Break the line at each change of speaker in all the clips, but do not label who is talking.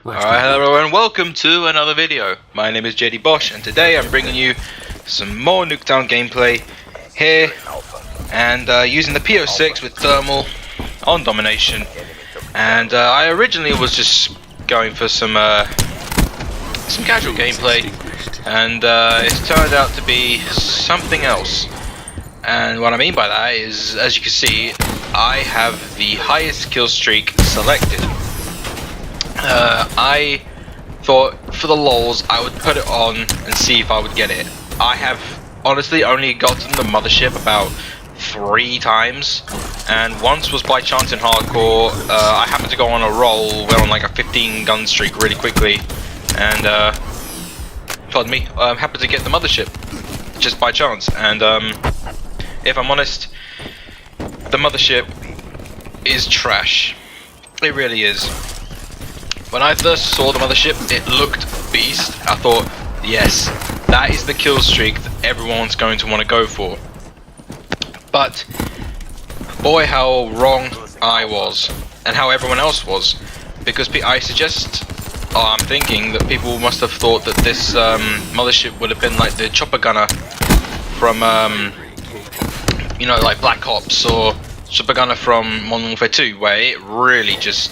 Alright, hello everyone, welcome to another video. My name is JD Bosch and today I'm bringing you some more Nuketown gameplay here and using the PO6 with thermal on domination. And I originally was just going for some casual gameplay, and it's turned out to be something else. And what I mean by that is, as you can see, I have the highest kill streak selected. I thought for the lols I would put it on and see if I would get it. I have honestly only gotten the Mothership about 3 times, and once was by chance in hardcore. I happened to go on a roll, went on like a 15 gun streak really quickly, and pardon me, happened to get the Mothership just by chance. And if I'm honest, the Mothership is trash. It really is. When I first saw the Mothership, it looked beast. I thought, yes, that is the kill streak that everyone's going to want to go for. But boy, how wrong I was, and how everyone else was. Because I'm thinking that people must have thought that this Mothership would have been like the chopper gunner from, you know, like Black Ops or chopper gunner from Modern Warfare 2, where it really just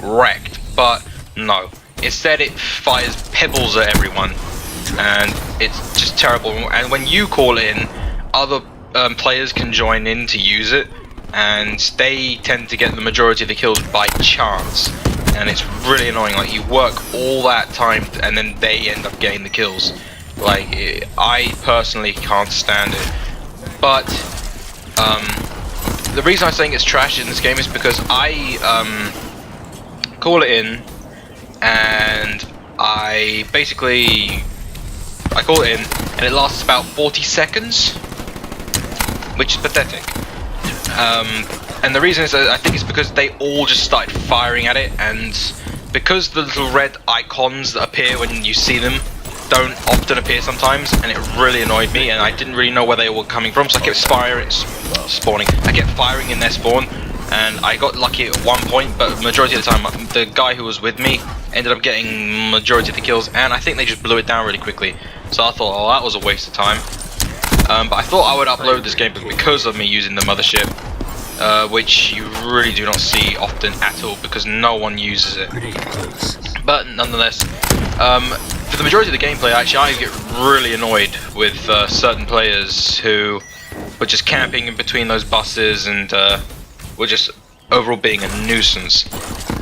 wrecked. But no, instead it fires pebbles at everyone, and it's just terrible. And when you call in, other players can join in to use it, and they tend to get the majority of the kills by chance, and it's really annoying. Like, you work all that time and then they end up getting the kills. Like, I personally can't stand it. But the reason I'm saying it's trash in this game is because I call it in, and I call it in, and it lasts about 40 seconds, which is pathetic. And the reason is, I think it's because they all just started firing at it, and because the little red icons that appear when you see them don't often appear sometimes, and it really annoyed me, and I didn't really know where they were coming from, so I kept spawning. I kept firing in their spawn, and I got lucky at one point, but the majority of the time, the guy who was with me ended up getting majority of the kills, and I think they just blew it down really quickly. So I thought, oh, that was a waste of time. But I thought I would upload this game because of me using the Mothership, which you really do not see often at all, because no one uses it. But nonetheless, for the majority of the gameplay, actually, I get really annoyed with certain players who were just camping in between those buses and were just overall being a nuisance.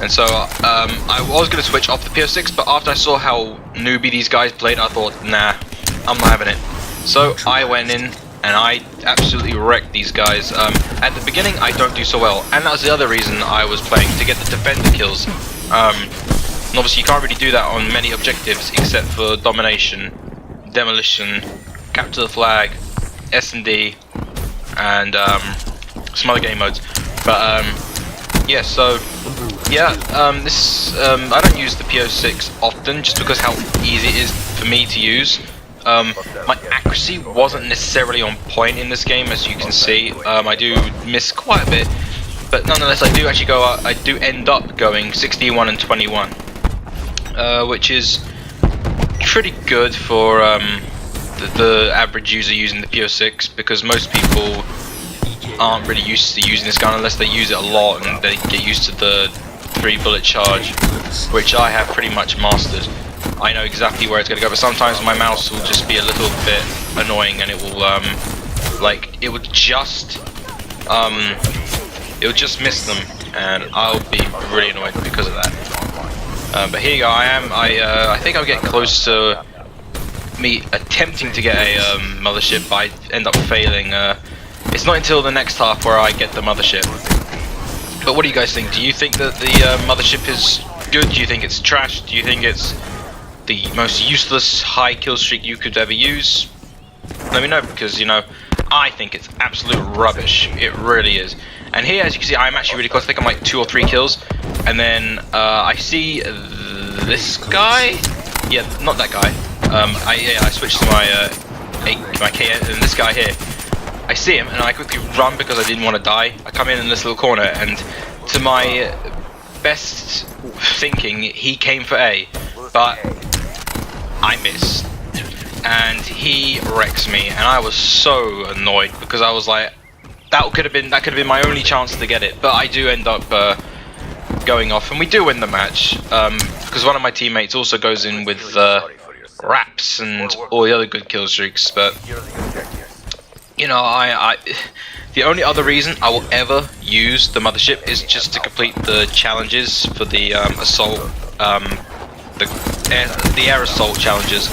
And so I was going to switch off the PO6, but after I saw how newbie these guys played, I thought, nah, I'm not having it. So I went in and I absolutely wrecked these guys. At the beginning I don't do so well, and that was the other reason I was playing, to get the defender kills. And obviously you can't really do that on many objectives except for domination, demolition, capture the flag, S&D, and some other game modes. But yeah, so yeah, I don't use the PO6 often just because how easy it is for me to use. My accuracy wasn't necessarily on point in this game, as you can see. I do miss quite a bit, but nonetheless I do end up going 61 and 21, which is pretty good for the average user using the PO6, because most people aren't really used to using this gun unless they use it a lot and they get used to the 3-bullet charge, which I have pretty much mastered. I know exactly where it's going to go, but sometimes my mouse will just be a little bit annoying, and it will it would just miss them, and I'll be really annoyed because of that. But here you go. I think I'm getting close to me attempting to get a Mothership, but I end up failing. It's not until the next half where I get the Mothership. But what do you guys think? Do you think that the Mothership is good? Do you think it's trash? Do you think it's the most useless high kill streak you could ever use? Let me know, because, you know, I think it's absolute rubbish. It really is. And here, as you can see, I'm actually really close. I think I'm like 2 or 3 kills. And then I see this guy. Yeah, not that guy. I switched to my K, and this guy here. I see him and I quickly run because I didn't want to die. I come in this little corner, and to my best thinking, he came for A, but I missed, and he wrecks me, and I was so annoyed because I was like, that could have been my only chance to get it, but I do end up going off, and we do win the match because one of my teammates also goes in with wraps and all the other good kill streaks. But you know, the only other reason I will ever use the Mothership is just to complete the challenges for the assault, the air assault challenges,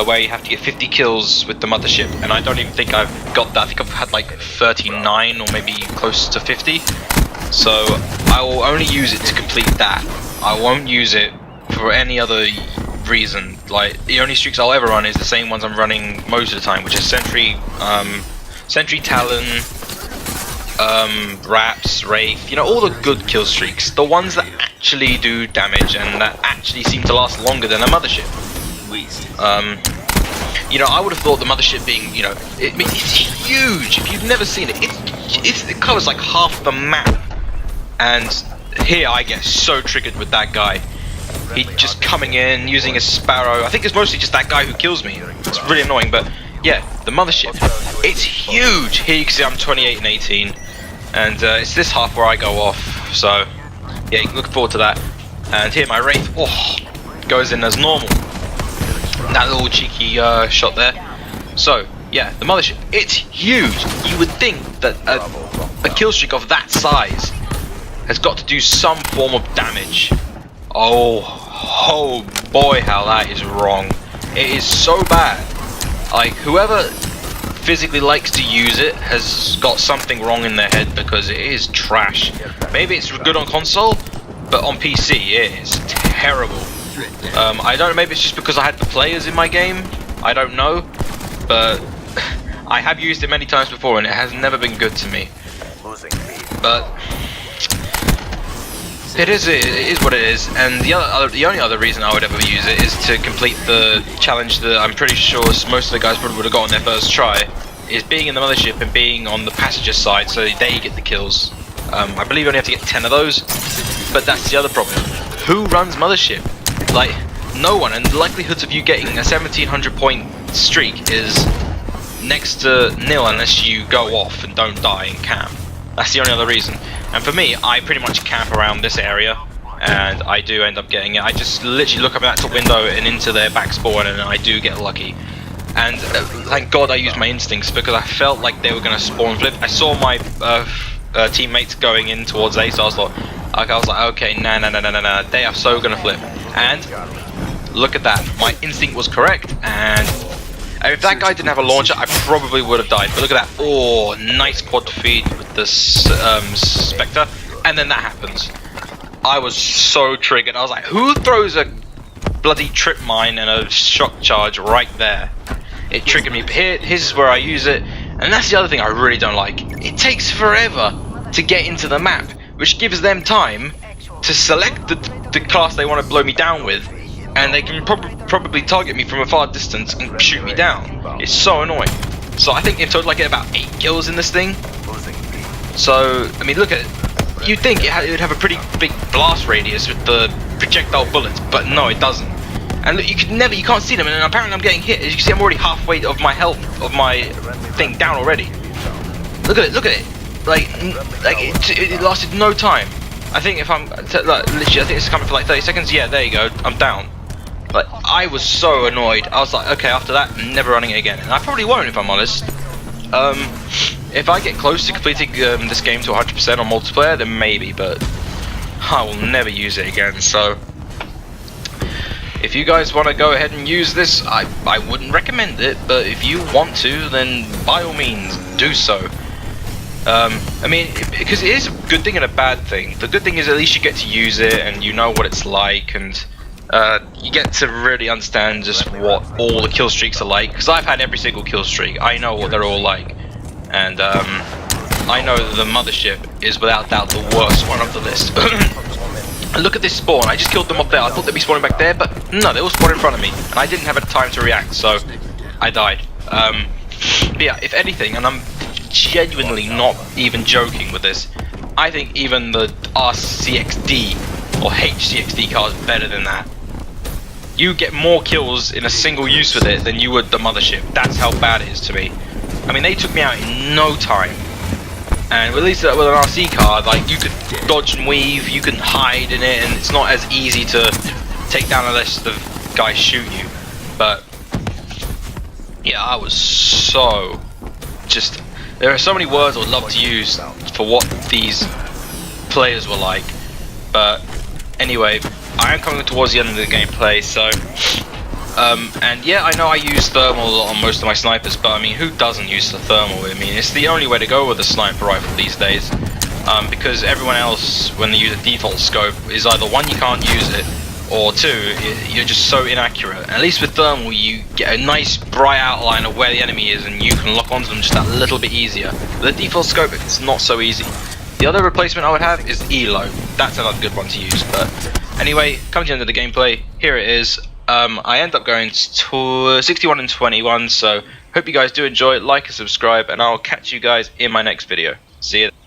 where you have to get 50 kills with the Mothership, and I don't even think I've got that. I think I've had like 39 or maybe close to 50. So I will only use it to complete that. I won't use it for any other reason. Like, the only streaks I'll ever run is the same ones I'm running most of the time, which is Sentry, Talon, Wraps, Wraith, you know, all the good kill streaks, the ones that actually do damage and that actually seem to last longer than a Mothership. You know, I would have thought the Mothership being, you know, it's huge. If you've never seen it, it covers like half the map. And here I get so triggered with that guy. He just coming in, using a Sparrow. I think it's mostly just that guy who kills me. It's really annoying, but yeah, the Mothership, it's huge. Here you can see I'm 28 and 18, and it's this half where I go off. So yeah, you can look forward to that. And here my Wraith, goes in as normal. That little cheeky shot there. So yeah, the Mothership, it's huge. You would think that a kill streak of that size has got to do some form of damage. Oh boy, how that is wrong. It is so bad. Like, whoever physically likes to use it has got something wrong in their head, because it is trash. Maybe it's good on console, but on PC it is terrible. I don't know, maybe it's just because I had the players in my game, I don't know, but I have used it many times before and it has never been good to me. But it is what it is, and the only other reason I would ever use it is to complete the challenge that I'm pretty sure most of the guys probably would have got on their first try, is being in the Mothership and being on the passenger side, so they get the kills. I believe you only have to get 10 of those, but that's the other problem. Who runs Mothership? Like, no one, and the likelihoods of you getting a 1700 point streak is next to nil unless you go off and don't die and camp. That's the only other reason. And for me, I pretty much camp around this area, and I do end up getting it. I just literally look up at that top window and into their back spawn, and I do get lucky. And thank God I used my instincts, because I felt like they were going to spawn flip. I saw my teammates going in towards A, so I was like, okay, nah, they are so going to flip. And look at that, my instinct was correct, and if that guy didn't have a launcher, I probably would have died. But look at that, nice quad feed with the Spectre, and then that happens. I was so triggered. I was like, who throws a bloody trip mine and a shock charge right there? It triggered me. But here's where I use it, and that's the other thing I really don't like. It takes forever to get into the map, which gives them time to select the class they want to blow me down with, and they can probably target me from a far distance and shoot me down. It's so annoying. So I think in total I get about 8 kills in this thing. So, I mean, look at it. You'd think it would have a pretty big blast radius with the projectile bullets, but no, it doesn't. And look, you can't see them, and apparently I'm getting hit. As you can see, I'm already halfway of my health, of my thing down already. Look at it. Like it lasted no time. I think if I'm, literally, I think it's coming for like 30 seconds. Yeah, there you go, I'm down. But I was so annoyed. I was like, okay, after that, I'm never running it again. And I probably won't, if I'm honest. If I get close to completing this game to 100% on multiplayer, then maybe, but I will never use it again. So if you guys want to go ahead and use this, I wouldn't recommend it, but if you want to, then by all means, do so. I mean, because it is a good thing and a bad thing. The good thing is at least you get to use it and you know what it's like, and you get to really understand just what all the kill streaks are like, because I've had every single kill streak. I know what they're all like, and I know that the Mothership is without doubt the worst one of the list. And look at this spawn, I just killed them up there. I thought they'd be spawning back there, but no, they all spawned in front of me, and I didn't have time to react, so I died. But yeah, if anything, and I'm genuinely not even joking with this, I think even the RCXD or HCXD car is better than that. You get more kills in a single use with it than you would the Mothership. That's how bad it is to me. I mean, they took me out in no time. And at least with an RC car, like, you could dodge and weave, you can hide in it, and it's not as easy to take down unless the guys shoot you. But yeah, I was so just. There are so many words I would love to use for what these players were like. But anyway, I am coming towards the end of the gameplay, so and yeah, I know I use thermal a lot on most of my snipers, but I mean, who doesn't use the thermal? I mean, it's the only way to go with a sniper rifle these days, because everyone else, when they use a default scope, is either one, you can't use it, or two, you're just so inaccurate. At least with thermal, you get a nice bright outline of where the enemy is, and you can lock onto them just that little bit easier. With the default scope, it's not so easy. The other replacement I would have is ELO. That's another good one to use. But anyway, coming to the end of the gameplay, here it is. I end up going to 61 and 21, so hope you guys do enjoy it, like and subscribe, and I'll catch you guys in my next video. See you.